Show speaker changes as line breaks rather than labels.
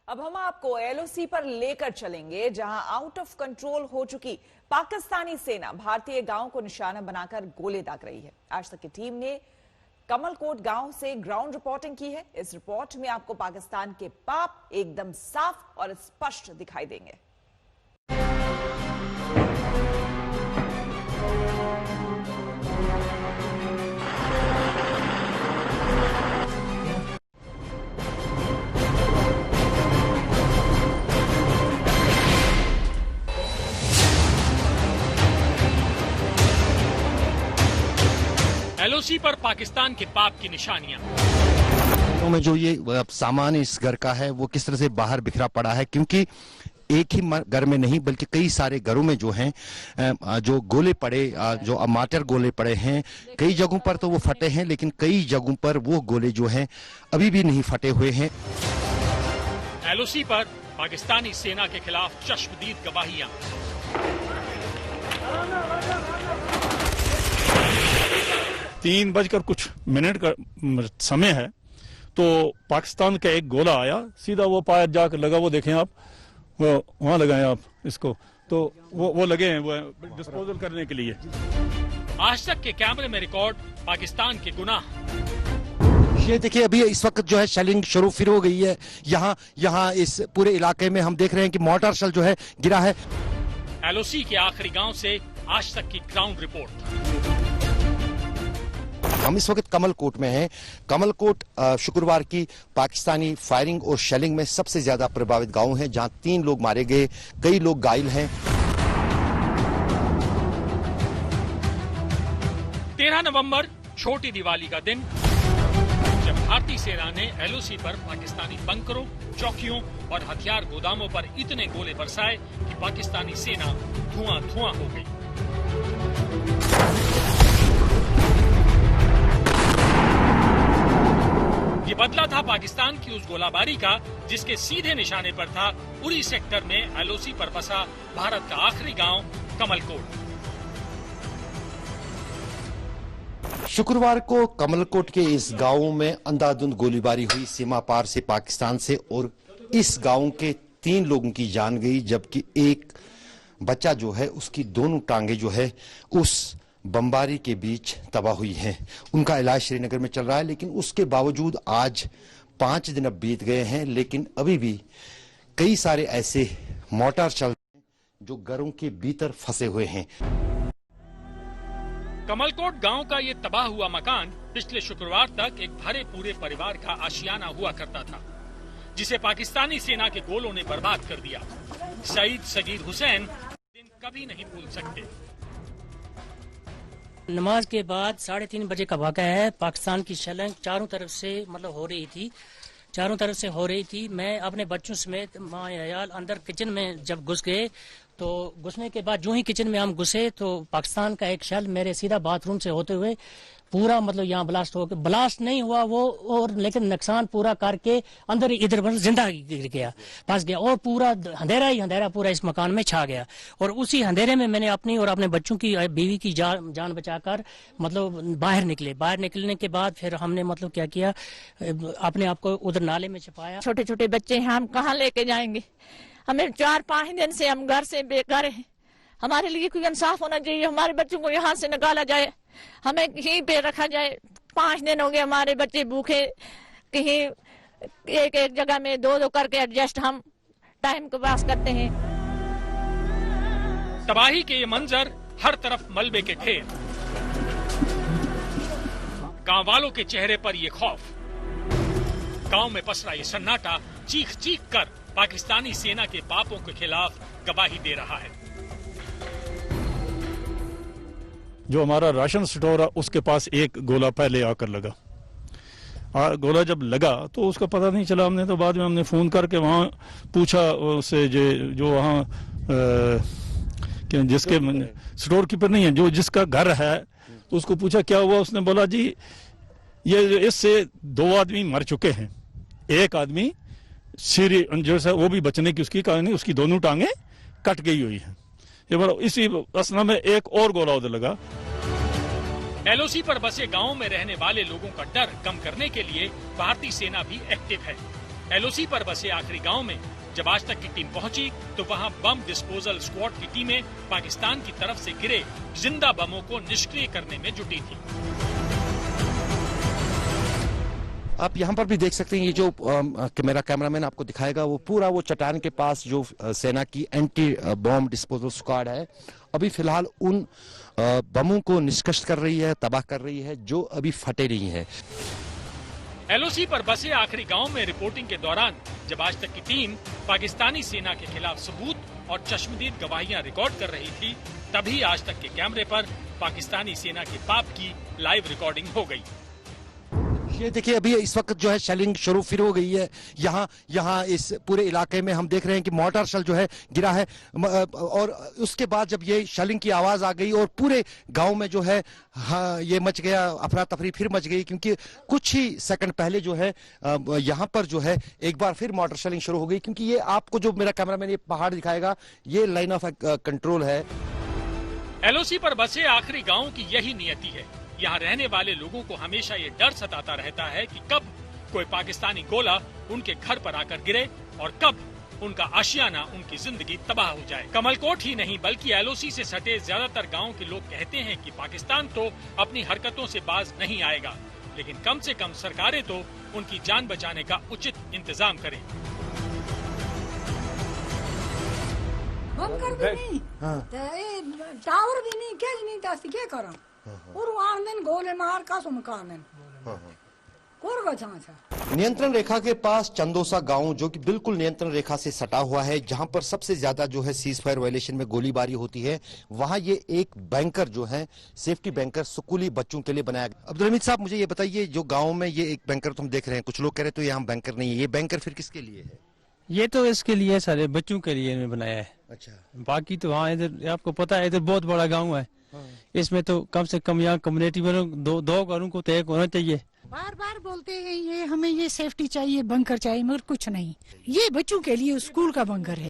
अब हम आपको एलओसी पर लेकर चलेंगे, जहां आउट ऑफ कंट्रोल हो चुकी पाकिस्तानी सेना भारतीय गांव को निशाना बनाकर गोले दाग रही है। आज तक की टीम ने कमलकोट गांव से ग्राउंड रिपोर्टिंग की है। इस रिपोर्ट में आपको पाकिस्तान के पाप एकदम साफ और स्पष्ट दिखाई देंगे।
एलओसी पर पाकिस्तान के पाप की निशानियां।
तो में जो ये सामान इस घर का है वो किस तरह से बाहर बिखरा पड़ा है, क्योंकि एक ही घर में नहीं बल्कि कई सारे घरों में जो हैं जो गोले पड़े, जो मार्टर गोले पड़े हैं। कई जगहों पर तो वो फटे हैं, लेकिन कई जगहों पर वो गोले जो हैं अभी भी नहीं फटे हुए हैं।
एलओसी पर पाकिस्तानी सेना के खिलाफ चश्मदीद गवाहियां।
3:00 का समय है तो पाकिस्तान का एक गोला आया, सीधा वो पायर जाकर लगा। वो देखें आप, वो वहां लगाए आप इसको, तो वो लगे हैं वो डिस्पोजल करने के लिए।
आज तक के कैमरे में रिकॉर्ड पाकिस्तान के गुनाह।
ये देखिए, अभी इस वक्त जो है शेलिंग शुरू फिर हो गई है। यहाँ इस पूरे इलाके में हम देख रहे हैं कि मोर्टार शेल जो है गिरा है।
एलओसी के आखिरी गांव से आज तक की ग्राउंड रिपोर्ट।
हम इस वक्त कमलकोट में हैं। कमलकोट शुक्रवार की पाकिस्तानी फायरिंग और शेलिंग में सबसे ज्यादा प्रभावित गांव है, जहां 3 लोग मारे गए, कई लोग घायल हैं।
13 नवंबर छोटी दिवाली का दिन, जब भारतीय सेना ने एलओसी पर पाकिस्तानी बंकरों, चौकियों और हथियार गोदामों पर इतने गोले बरसाए कि पाकिस्तानी सेना धुआं हो गई। ये बदला था पाकिस्तान की उस गोलाबारी का जिसके सीधे निशाने पर था उरी सेक्टर में एलओसी पर बसा भारत का आखिरी गांव कमलकोट।
शुक्रवार को कमलकोट के इस गांव में अंधाधुंध गोलीबारी हुई सीमा पार से पाकिस्तान से, और इस गांव के 3 लोगों की जान गई, जबकि एक बच्चा जो है उसकी दोनों टांगे जो है उस बमबारी के बीच तबाह हुई हैं। उनका इलाज श्रीनगर में चल रहा है, लेकिन उसके बावजूद आज 5 दिन अब बीत गए हैं, लेकिन अभी भी कई सारे ऐसे मोर्टार शेल जो घरों के भीतर फंसे हुए हैं।
कमलकोट गांव का ये तबाह हुआ मकान पिछले शुक्रवार तक एक भरे पूरे परिवार का आशियाना हुआ करता था, जिसे पाकिस्तानी सेना के गोलों ने बर्बाद कर दिया। सईद सगीर हुसैन दिन कभी नहीं भूल सकते।
नमाज के बाद 3:30 बजे का वाक़या है। पाकिस्तान की शेलिंग चारों तरफ से हो रही थी। मैं अपने बच्चों समेत माँ अयाल अंदर किचन में जब घुस गए, तो घुसने के बाद जो ही किचन में हम घुसे तो पाकिस्तान का एक शेल मेरे सीधा बाथरूम से होते हुए पूरा यहाँ ब्लास्ट नहीं हुआ वो, और लेकिन नुकसान पूरा करके अंदर इधर जिंदा गिर गया, फंस गया, और पूरा अंधेरा ही अंधेरा पूरा इस मकान में छा गया। और उसी अंधेरे में मैंने अपनी और अपने बच्चों की, बीवी की जान बचाकर बाहर निकलने के बाद फिर हमने क्या किया, अपने आप को उधर नाले में छिपाया।
छोटे छोटे बच्चे हैं, हम कहाँ लेके जाएंगे? हमें 4-5 दिन से हम घर से बेघर हैं। हमारे लिए कोई इंसाफ होना चाहिए। हमारे बच्चों को यहाँ से निकाला जाए, हमें यहीं पे रखा जाए। 5 दिन हो गए हमारे बच्चे भूखे, कहीं एक जगह में 2 करके एडजस्ट हम टाइम को पास करते हैं।
तबाही के ये मंजर, हर तरफ मलबे के ढेर, गांव वालों के चेहरे पर ये खौफ, गांव में पसरा ये सन्नाटा चीख चीख कर पाकिस्तानी सेना के पापों के खिलाफ गवाही दे रहा है।
जो हमारा राशन स्टोर है उसके पास एक गोला पहले आकर लगा। गोला जब लगा तो उसका पता नहीं चला। हमने तो बाद में हमने फोन करके वहाँ पूछा उससे, जो वहाँ जिसके स्टोर कीपर नहीं है, जो जिसका घर है, तो उसको पूछा क्या हुआ। उसने बोला जी ये इससे 2 आदमी मर चुके हैं, एक आदमी सीरियस है, वो भी बचने की उसकी कहानी, उसकी दोनों टांगे कट गई हुई है। इसी असना में एक और गोला उधर लगा।
एलओसी पर बसे गांवों में रहने वाले लोगों का डर कम करने के लिए भारतीय सेना भी एक्टिव है। एलओसी पर बसे आखिरी गांव में जब आज तक की टीम पहुंची तो वहां बम डिस्पोजल स्क्वाड की टीमें पाकिस्तान की तरफ से गिरे जिंदा बमों को निष्क्रिय करने में जुटी थी।
आप यहाँ पर भी देख सकते हैं, ये जो मेरा कैमरामैन आपको दिखाएगा वो पूरा वो चट्टान के पास जो सेना की एंटी बॉम्ब डिस्पोजल स्क्वाड है अभी फिलहाल उन बमों को निष्कर्ष कर रही है, तबाह कर रही है जो अभी फटे नहीं है।
एलओसी पर बसे आखिरी गांव में रिपोर्टिंग के दौरान जब आज तक की टीम पाकिस्तानी सेना के खिलाफ सबूत और चश्मदीद गवाहियां रिकॉर्ड कर रही थी, तभी आज तक के कैमरे पर पाकिस्तानी सेना के पाप की लाइव रिकॉर्डिंग हो गई।
ये देखिए अभी इस वक्त जो है शेलिंग शुरू फिर हो गई है। यहाँ इस पूरे इलाके में हम देख रहे हैं कि मोर्टार शेल जो है गिरा है और उसके बाद जब ये शेलिंग की आवाज आ गई और पूरे गांव में जो है ये मच गया, अफरा तफरी फिर मच गई, क्योंकि कुछ ही सेकंड पहले जो है यहाँ पर जो है एक बार फिर मोर्टार शेलिंग शुरू हो गई। क्योंकि ये आपको जो मेरा कैमरामैन ये पहाड़ दिखाएगा ये लाइन ऑफ कंट्रोल है।
एलओसी पर बसे आखिरी गांव की यही नियति है। यहाँ रहने वाले लोगों को हमेशा ये डर सताता रहता है कि कब कोई पाकिस्तानी गोला उनके घर पर आकर गिरे और कब उनका आशियाना, उनकी जिंदगी तबाह हो जाए। कमलकोट ही नहीं बल्कि एलओसी से सटे ज्यादातर गांव के लोग कहते हैं कि पाकिस्तान तो अपनी हरकतों से बाज नहीं आएगा, लेकिन कम से कम सरकारें तो उनकी जान बचाने का उचित इंतजाम करें।
बम कर भी नहीं, टावर भी नहीं, क्या नहीं तास्ती क्या करा और वहाँ दिन गोले मार का सुमकान कोर का चांसा।
नियंत्रण रेखा के पास चंदोसा गांव जो कि बिल्कुल नियंत्रण रेखा से सटा हुआ है, जहां पर सबसे ज्यादा जो है सीज फायर वायलेशन में गोलीबारी होती है, वहां ये एक बैंकर जो है सेफ्टी बैंकर स्कूली बच्चों के लिए बनाया गया। अब्दुल हमीद साहब मुझे ये बताइए, जो गांव में ये एक बैंकर तो हम देख रहे हैं, कुछ लोग कह रहे हैं तो यहाँ बैंकर नहीं है, ये बैंकर फिर किसके लिए है?
ये तो इसके लिए सारे बच्चों के लिए बनाया है।
अच्छा,
बाकी तो हाँ इधर आपको पता है इधर बहुत बड़ा गांव है, इसमें तो कम से कम यहाँ कम्युनिटी में दो घरों को तो एक होना चाहिए।
बार बार बोलते हैं ये हमें ये सेफ्टी चाहिए, बंकर चाहिए, मगर कुछ नहीं। ये बच्चों के लिए स्कूल का बंकर है।